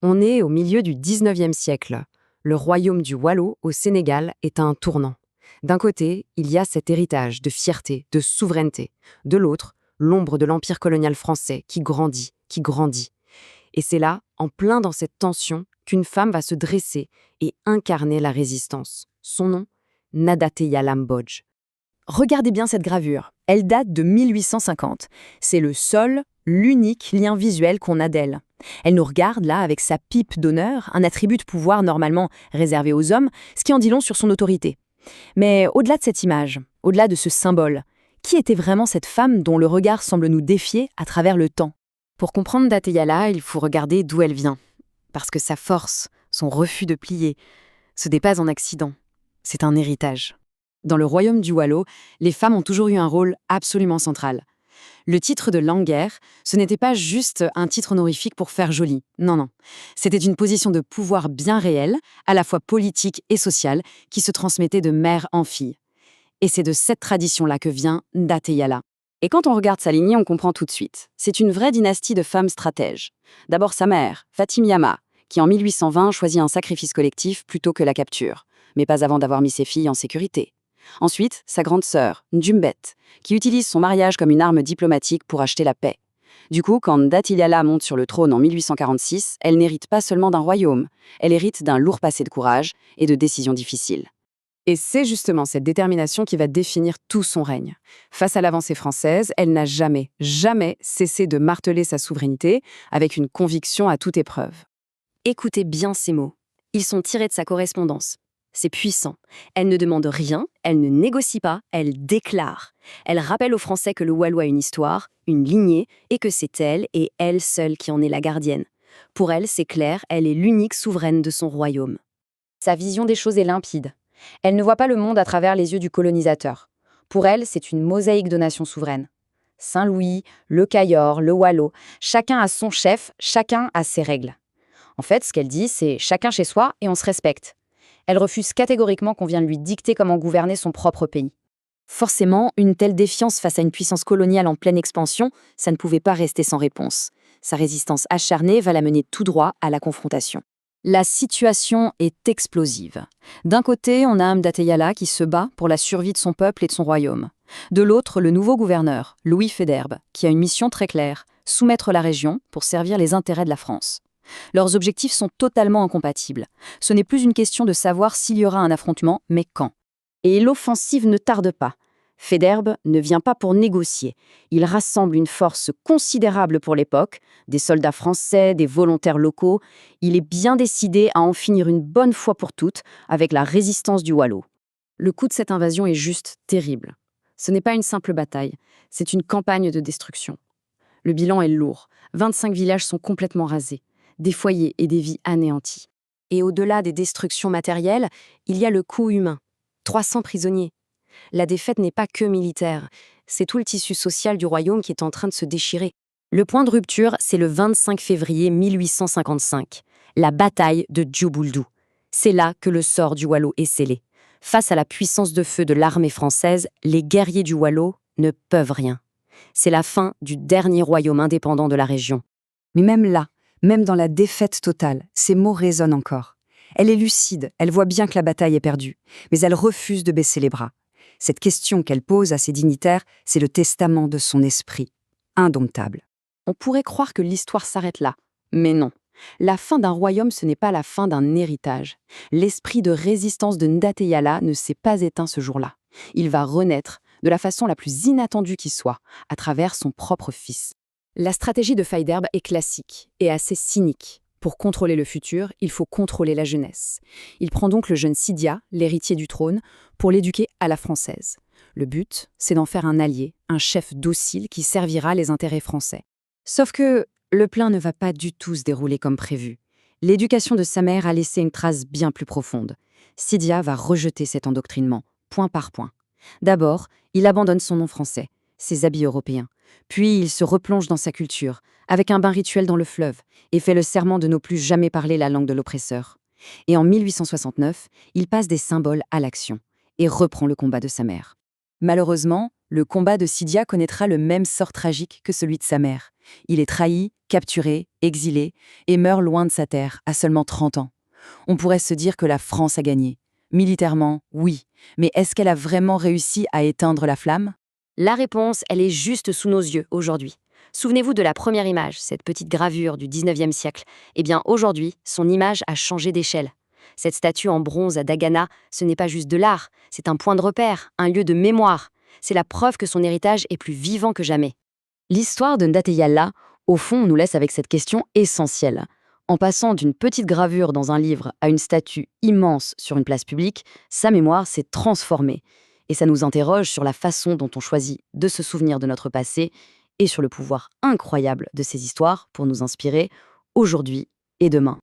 On est au milieu du 19e siècle. Le royaume du Waalo, au Sénégal, est à un tournant. D'un côté, il y a cet héritage de fierté, de souveraineté. De l'autre, l'ombre de l'empire colonial français qui grandit, qui grandit. Et c'est là, en plein dans cette tension, qu'une femme va se dresser et incarner la résistance. Son nom, Nadateya Lambodj. Regardez bien cette gravure. Elle date de 1850. C'est le seul, l'unique lien visuel qu'on a d'elle. Elle nous regarde là avec sa pipe d'honneur, un attribut de pouvoir normalement réservé aux hommes, ce qui en dit long sur son autorité. Mais au-delà de cette image, au-delà de ce symbole, qui était vraiment cette femme dont le regard semble nous défier à travers le temps? Pour comprendre Dateyala, il faut regarder d'où elle vient. Parce que sa force, son refus de plier, ce n'est pas un accident, c'est un héritage. Dans le royaume du Waalo, les femmes ont toujours eu un rôle absolument central. Le titre de Languère, ce n'était pas juste un titre honorifique pour faire joli. Non, non. C'était une position de pouvoir bien réelle, à la fois politique et sociale, qui se transmettait de mère en fille. Et c'est de cette tradition-là que vient Dateyala. Et quand on regarde sa lignée, on comprend tout de suite. C'est une vraie dynastie de femmes stratèges. D'abord sa mère, Fatim Yama, qui en 1820 choisit un sacrifice collectif plutôt que la capture, mais pas avant d'avoir mis ses filles en sécurité. Ensuite, sa grande sœur, Njumbet, qui utilise son mariage comme une arme diplomatique pour acheter la paix. Du coup, quand Dateyala monte sur le trône en 1846, elle n'hérite pas seulement d'un royaume, elle hérite d'un lourd passé de courage et de décisions difficiles. Et c'est justement cette détermination qui va définir tout son règne. Face à l'avancée française, elle n'a jamais, jamais cessé de marteler sa souveraineté avec une conviction à toute épreuve. Écoutez bien ces mots. Ils sont tirés de sa correspondance. C'est puissant. Elle ne demande rien, elle ne négocie pas, elle déclare. Elle rappelle aux Français que le Waalo a une histoire, une lignée, et que c'est elle et elle seule qui en est la gardienne. Pour elle, c'est clair, elle est l'unique souveraine de son royaume. Sa vision des choses est limpide. Elle ne voit pas le monde à travers les yeux du colonisateur. Pour elle, c'est une mosaïque de nations souveraines. Saint-Louis, le Cayor, le Waalo, chacun a son chef, chacun a ses règles. En fait, ce qu'elle dit, c'est chacun chez soi et on se respecte. Elle refuse catégoriquement qu'on vienne lui dicter comment gouverner son propre pays. Forcément, une telle défiance face à une puissance coloniale en pleine expansion, ça ne pouvait pas rester sans réponse. Sa résistance acharnée va la mener tout droit à la confrontation. La situation est explosive. D'un côté, on a Dateyala qui se bat pour la survie de son peuple et de son royaume. De l'autre, le nouveau gouverneur, Louis Faidherbe, qui a une mission très claire, soumettre la région pour servir les intérêts de la France. Leurs objectifs sont totalement incompatibles. Ce n'est plus une question de savoir s'il y aura un affrontement, mais quand. Et l'offensive ne tarde pas. Faidherbe ne vient pas pour négocier. Il rassemble une force considérable pour l'époque, des soldats français, des volontaires locaux. Il est bien décidé à en finir une bonne fois pour toutes avec la résistance du Waalo. Le coût de cette invasion est juste terrible. Ce n'est pas une simple bataille, c'est une campagne de destruction. Le bilan est lourd. 25 villages sont complètement rasés, des foyers et des vies anéantis. Et au-delà des destructions matérielles, il y a le coût humain. 300 prisonniers. La défaite n'est pas que militaire, c'est tout le tissu social du royaume qui est en train de se déchirer. Le point de rupture, c'est le 25 février 1855, la bataille de Djoboulou. C'est là que le sort du Waalo est scellé. Face à la puissance de feu de l'armée française, les guerriers du Waalo ne peuvent rien. C'est la fin du dernier royaume indépendant de la région. Mais même là, même dans la défaite totale, ces mots résonnent encore. Elle est lucide, elle voit bien que la bataille est perdue, mais elle refuse de baisser les bras. Cette question qu'elle pose à ses dignitaires, c'est le testament de son esprit, indomptable. On pourrait croire que l'histoire s'arrête là, mais non. La fin d'un royaume, ce n'est pas la fin d'un héritage. L'esprit de résistance de Dateyala ne s'est pas éteint ce jour-là. Il va renaître de la façon la plus inattendue qui soit, à travers son propre fils. La stratégie de Faidherbe est classique et assez cynique. Pour contrôler le futur, il faut contrôler la jeunesse. Il prend donc le jeune Sidia, l'héritier du trône, pour l'éduquer à la française. Le but, c'est d'en faire un allié, un chef docile qui servira les intérêts français. Sauf que le plan ne va pas du tout se dérouler comme prévu. L'éducation de sa mère a laissé une trace bien plus profonde. Sidia va rejeter cet endoctrinement, point par point. D'abord, il abandonne son nom français, ses habits européens. Puis il se replonge dans sa culture, avec un bain rituel dans le fleuve, et fait le serment de ne plus jamais parler la langue de l'oppresseur. Et en 1869, il passe des symboles à l'action, et reprend le combat de sa mère. Malheureusement, le combat de Sidia connaîtra le même sort tragique que celui de sa mère. Il est trahi, capturé, exilé et meurt loin de sa terre, à seulement 30 ans. On pourrait se dire que la France a gagné. Militairement, oui, mais est-ce qu'elle a vraiment réussi à éteindre la flamme? La réponse, elle est juste sous nos yeux aujourd'hui. Souvenez-vous de la première image, cette petite gravure du 19e siècle. Eh bien, aujourd'hui, son image a changé d'échelle. Cette statue en bronze à Dagana, ce n'est pas juste de l'art, c'est un point de repère, un lieu de mémoire. C'est la preuve que son héritage est plus vivant que jamais. L'histoire de Ndaté Yalla, au fond, nous laisse avec cette question essentielle. En passant d'une petite gravure dans un livre à une statue immense sur une place publique, sa mémoire s'est transformée. Et ça nous interroge sur la façon dont on choisit de se souvenir de notre passé et sur le pouvoir incroyable de ces histoires pour nous inspirer aujourd'hui et demain.